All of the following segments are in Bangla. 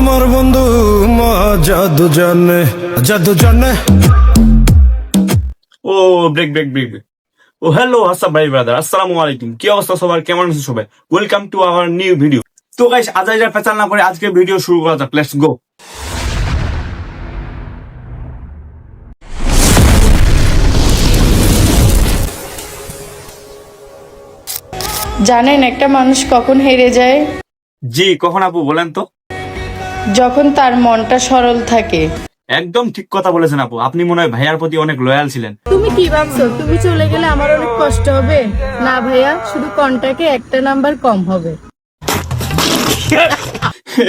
আমার বন্ধু মা জাদু জানে, জাদু জানে। ও ব্রেক ব্রেক ব্রেক ব্রেক। ও হ্যালো আসসালাম ভাই ব্রাদার, আসসালামু আলাইকুম। কি অবস্থা সবার, কেমন আছেন সবাই? Welcome to our new video. তো গাইস, আজাইরা পেঁচাল না করে আজকে ভিডিও শুরু করা যাক, লেটস গো। জানেন একটা মানুষ কখন হেরে যায়? জি, কখন আপু বলেন তো? যখন তার মনটা সরল থাকে। একদম ঠিক কথা বলেছেন আপু, আপনি মনে হয় ভাইয়ার প্রতি অনেক লয়াল ছিলেন। তুমি কি ভাবছো তুমি চলে গেলে আমার অনেক কষ্ট হবে? না ভাইয়া, শুধু কন্টাকে একটা নাম্বার কম হবে।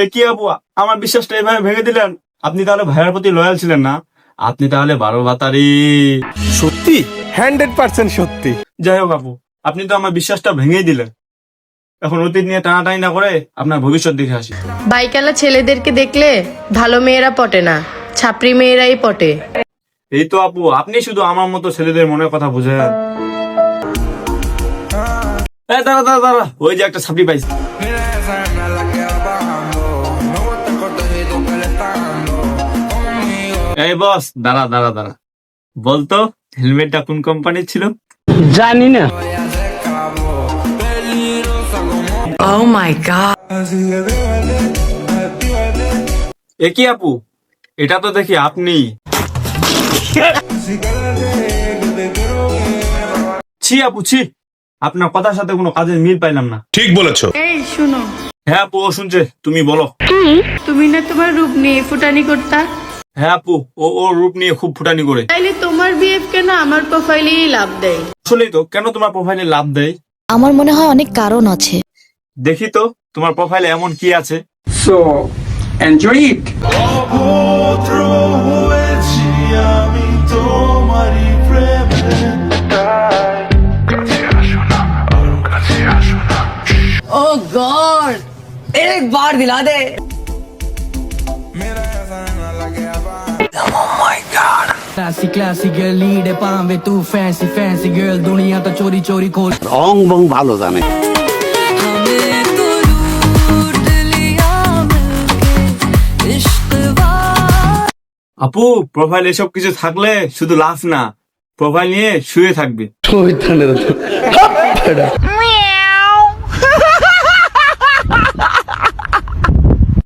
এ কি আপু, আমার বিশ্বাসটা এভাবে ভেঙে দিলেন? আপনি তাহলে ভাইয়ার প্রতি লয়াল ছিলেন না? আপনি তাহলে 12 বাতারি। সত্যি 100% সত্যি। যাই হোক আপু, আপনি তো আমার বিশ্বাসটা ভেঙেই দিলেন। এখন অতীত নিয়ে টানাটানি না করে আপনার ভবিষ্যৎ দেখে আসি। বাইকালা ছেলেদেরকে দেখলে ভালো মেয়েরা পটে না, ছাপরি মেয়েরাই পটে। এই তো আপু, আপনি শুধু আমার মতো ছেলেদের মনের কথা বুঝেন। দাঁড়া দাঁড়া দাঁড়া, ওই যে একটা ছাপড়ি পাইছি। এই বস, দাঁড়া দাঁড়া দাঁড়া, বলতো হেলমেটটা কোন কোম্পানির ছিল? জানি না। Oh my god! এ কি আপু, এটা তো দেখি আপনি। ছি আপু ছি, আপনার কথার সাথে কোনো কাজের মিল পাইলাম না। ঠিক বলেছো। এই শুনো, হ্যাঁ আপু, ও শুনছে, তুমি বলো। তুমি না তোমার রূপ নিয়ে ফুটানি করতা? হ্যাঁ আপু, ও রূপ নিয়ে খুব ফুটানি করে। তাইলে তোমার বিএফ কেন আমার প্রোফাইলেই লাভ দেয়? আসলেই তো, কেন তোমার প্রোফাইলে লাভ দেয়? আমার মনে হয় অনেক কারণ আছে। দেখি তো তোমার প্রোফাইলে এমন কি আছে। So, enjoy it. Oh God! एक बार दिला दे। Classy, classy girl, lead पावे तू fancy, fancy girl, दुनिया तो चोरी चोरी खोल। রং বং ভালো জানে। আপু, প্রোফাইল এসব কিছু থাকলে শুধু লাভ না, প্রোফাইল নিয়ে শুয়ে থাকবে।